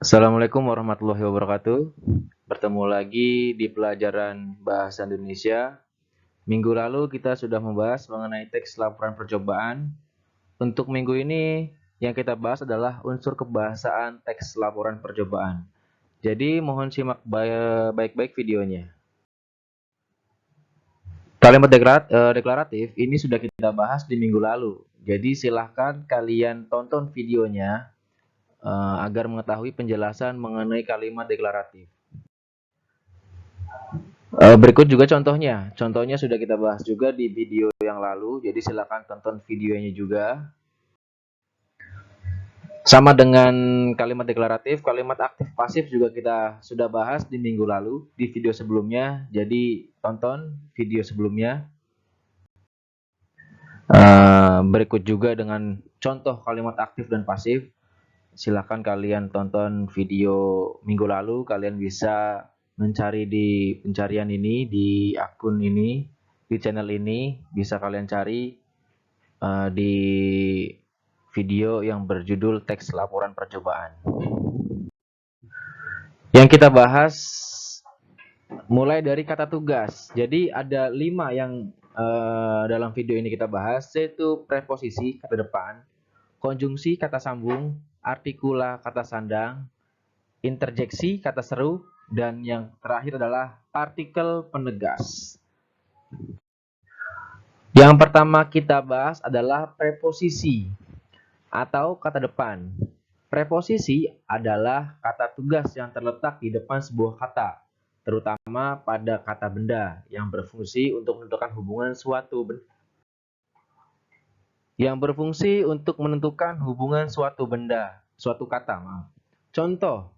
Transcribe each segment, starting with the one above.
Assalamualaikum warahmatullahi wabarakatuh. Bertemu lagi di pelajaran Bahasa Indonesia. Minggu lalu kita sudah membahas mengenai teks laporan percobaan. Untuk minggu ini yang kita bahas adalah unsur kebahasaan teks laporan percobaan. Jadi mohon simak baik-baik videonya. Kalimat deklaratif ini sudah kita bahas di minggu lalu. Jadi silahkan kalian tonton videonya agar mengetahui penjelasan mengenai kalimat deklaratif. Berikut juga contohnya. Contohnya sudah kita bahas juga di video yang lalu, jadi silakan tonton videonya juga. Sama dengan kalimat deklaratif, kalimat aktif pasif juga kita sudah bahas di minggu lalu di video sebelumnya. Jadi tonton video sebelumnya. Berikut juga dengan contoh kalimat aktif dan pasif. Silakan kalian tonton video minggu lalu. Kalian bisa mencari di pencarian ini, di akun ini, di channel ini. Bisa kalian cari di video yang berjudul teks laporan percobaan. Yang kita bahas mulai dari kata tugas. Jadi ada 5 yang dalam video ini kita bahas, yaitu preposisi kata depan, konjungsi kata sambung, artikula kata sandang, interjeksi kata seru, dan yang terakhir adalah partikel penegas. Yang pertama kita bahas adalah preposisi atau kata depan. Preposisi adalah kata tugas yang terletak di depan sebuah kata, terutama pada kata benda yang berfungsi untuk menentukan hubungan suatu benda, suatu kata, maaf. Contoh,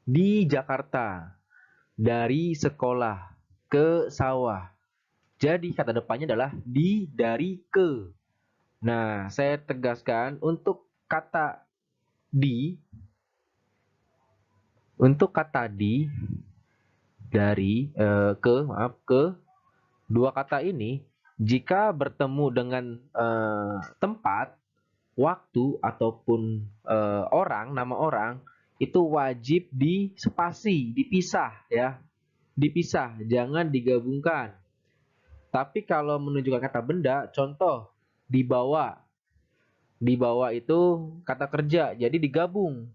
di Jakarta, dari sekolah, ke sawah. Jadi kata depannya adalah di, dari, ke. Nah, saya tegaskan untuk kata di, dari ke dua kata ini jika bertemu dengan tempat, waktu ataupun nama orang itu wajib di spasi, dipisah ya. Dipisah, jangan digabungkan. Tapi kalau menunjukkan kata benda, contoh dibawa. Dibawa itu kata kerja, jadi digabung.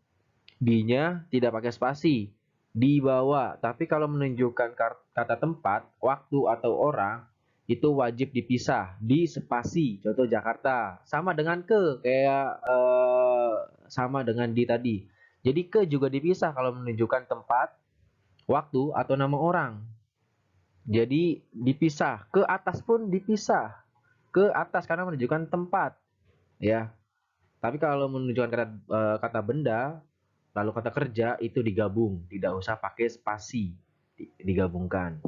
Di-nya tidak pakai spasi, dibawa. Tapi kalau menunjukkan kata tempat, waktu atau orang itu wajib dipisah di spasi. Contoh Jakarta, sama dengan ke, kayak sama dengan di tadi. Jadi ke juga dipisah kalau menunjukkan tempat, waktu atau nama orang. Jadi dipisah. Ke atas pun dipisah. Ke atas karena menunjukkan tempat, ya. Tapi kalau menunjukkan kata benda, lalu kata kerja itu digabung, tidak usah pakai spasi, digabungkan.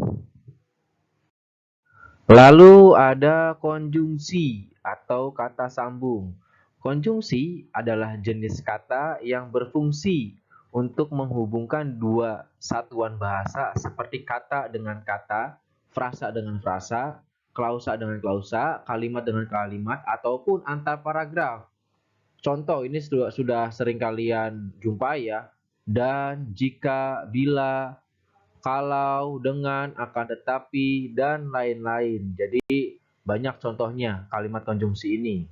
Lalu ada konjungsi atau kata sambung. Konjungsi adalah jenis kata yang berfungsi untuk menghubungkan dua satuan bahasa seperti kata dengan kata, frasa dengan frasa, klausa dengan klausa, kalimat dengan kalimat, ataupun antar paragraf. Contoh ini sudah sering kalian jumpai ya. Dan, jika, bila, kalau, dengan, akan tetapi, dan lain-lain. Jadi banyak contohnya kalimat konjungsi ini.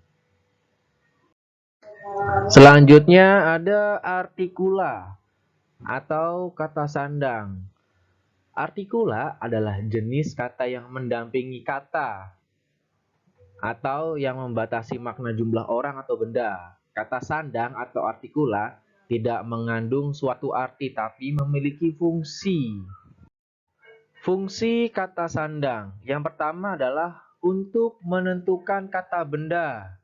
Selanjutnya ada artikula atau kata sandang. Artikula adalah jenis kata yang mendampingi kata atau yang membatasi makna jumlah orang atau benda. Kata sandang atau artikula tidak mengandung suatu arti tapi memiliki fungsi. Fungsi kata sandang. Yang pertama adalah untuk menentukan kata benda.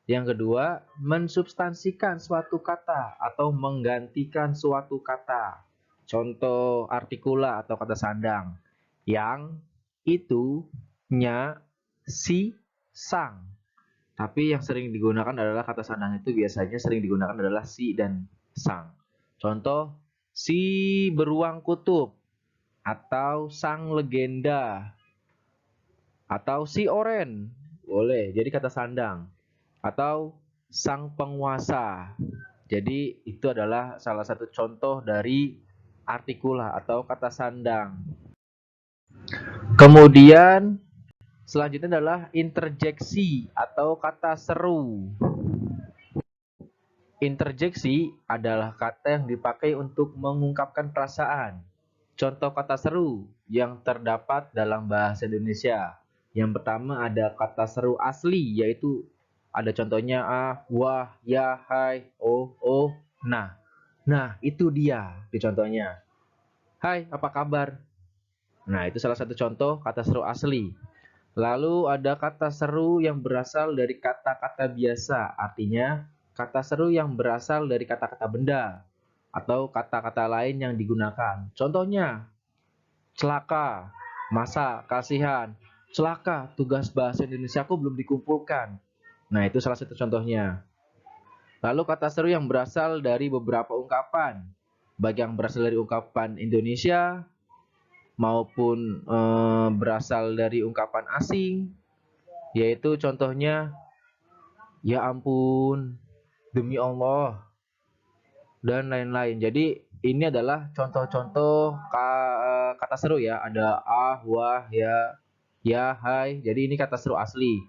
Yang kedua, mensubstansikan suatu kata atau menggantikan suatu kata. Contoh artikula atau kata sandang. Yang, itu, nya, si, sang. Tapi yang sering digunakan adalah kata sandang itu biasanya sering digunakan adalah si dan sang. Contoh, si beruang kutub. Atau sang legenda, atau si oren, boleh jadi kata sandang, atau sang penguasa. Jadi itu adalah salah satu contoh dari artikula atau kata sandang. Kemudian selanjutnya adalah interjeksi atau kata seru. Interjeksi adalah kata yang dipakai untuk mengungkapkan perasaan. Contoh kata seru yang terdapat dalam bahasa Indonesia. Yang pertama ada kata seru asli, yaitu ada contohnya wah, ya, hai, oh, nah. Nah, itu dia di contohnya. Hai, apa kabar? Nah, itu salah satu contoh kata seru asli. Lalu ada kata seru yang berasal dari kata-kata biasa, artinya kata seru yang berasal dari kata-kata benda atau kata-kata lain yang digunakan. Contohnya, celaka, masa, kasihan, celaka, tugas bahasa Indonesiaku belum dikumpulkan. Nah, itu salah satu contohnya. Lalu kata seru yang berasal dari beberapa ungkapan, baik yang berasal dari ungkapan Indonesia maupun berasal dari ungkapan asing, yaitu contohnya ya ampun, demi Allah, dan lain-lain. Jadi ini adalah contoh-contoh kata seru ya. Ada wah, ya, hai. Jadi ini kata seru asli.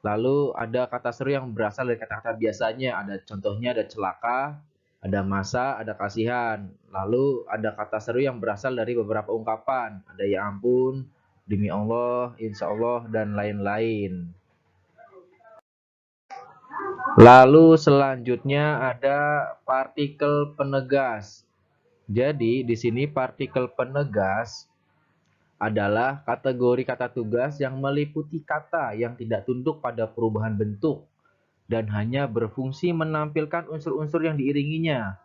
Lalu ada kata seru yang berasal dari kata-kata biasanya. Ada contohnya ada celaka, ada masa, ada kasihan. Lalu ada kata seru yang berasal dari beberapa ungkapan. Ada ya ampun, demi Allah, insya Allah, dan lain-lain. Lalu selanjutnya ada partikel penegas. Jadi di sini partikel penegas adalah kategori kata tugas yang meliputi kata yang tidak tunduk pada perubahan bentuk dan hanya berfungsi menampilkan unsur-unsur yang diiringinya.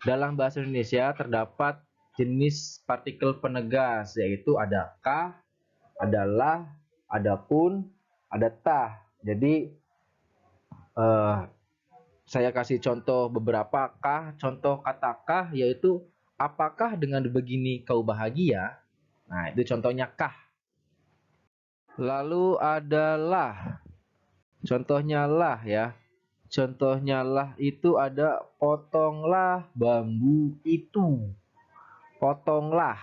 Dalam bahasa Indonesia terdapat jenis partikel penegas, yaitu ada kah, ada lah, ada pun, ada tah. Jadi eh, saya kasih contoh beberapa kah, contoh kata kah yaitu apakah dengan begini kau bahagia? Nah, itu contohnya kah. Lalu adalah, contohnya lah ya. Contohnya lah itu ada potonglah bambu itu. Potonglah.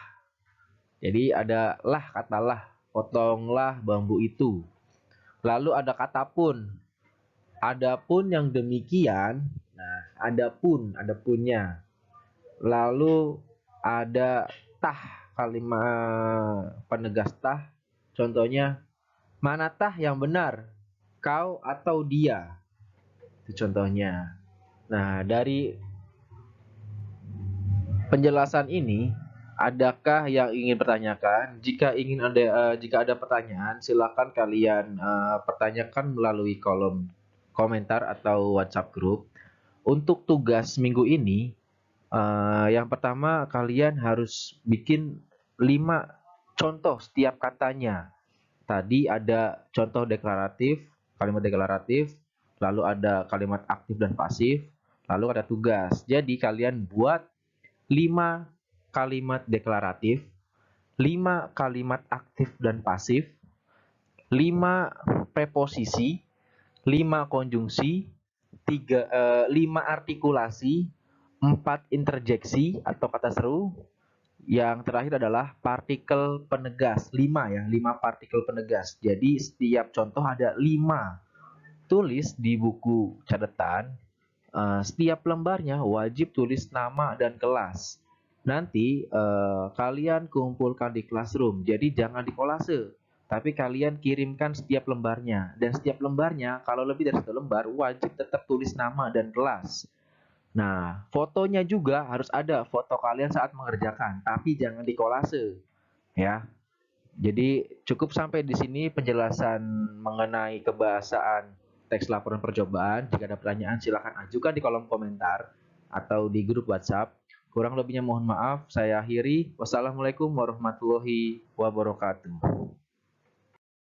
Jadi ada lah kata lah, potonglah bambu itu. Lalu ada kata pun. Adapun yang demikian, nah, ada punnya. Lalu ada tah, kalimat penegas tah. Contohnya, mana tah yang benar? Kau atau dia? Itu contohnya. Nah, dari penjelasan ini, adakah yang ingin pertanyakan? Jika ada pertanyaan, silakan kalian pertanyakan melalui kolom komentar atau WhatsApp grup. Untuk tugas minggu ini, yang pertama kalian harus bikin 5 contoh setiap katanya. Tadi ada contoh deklaratif, kalimat deklaratif, lalu ada kalimat aktif dan pasif, lalu ada tugas. Jadi kalian buat 5 kalimat deklaratif, 5 kalimat aktif dan pasif, 5 preposisi, 5 konjungsi, 5 artikulasi, 4 interjeksi atau kata seru. Yang terakhir adalah partikel penegas, 5 ya, 5 partikel penegas. Jadi setiap contoh ada 5. Tulis di buku catatan, setiap lembarnya wajib tulis nama dan kelas. Nanti kalian kumpulkan di classroom, jadi jangan di kolase. Tapi kalian kirimkan setiap lembarnya. Dan setiap lembarnya, kalau lebih dari 1 lembar, wajib tetap tulis nama dan kelas. Nah, fotonya juga harus ada foto kalian saat mengerjakan, tapi jangan di kolase, ya. Jadi cukup sampai di sini penjelasan mengenai kebahasaan teks laporan percobaan. Jika ada pertanyaan silakan ajukan di kolom komentar atau di grup WhatsApp. Kurang lebihnya mohon maaf, saya akhiri. Wassalamualaikum warahmatullahi wabarakatuh.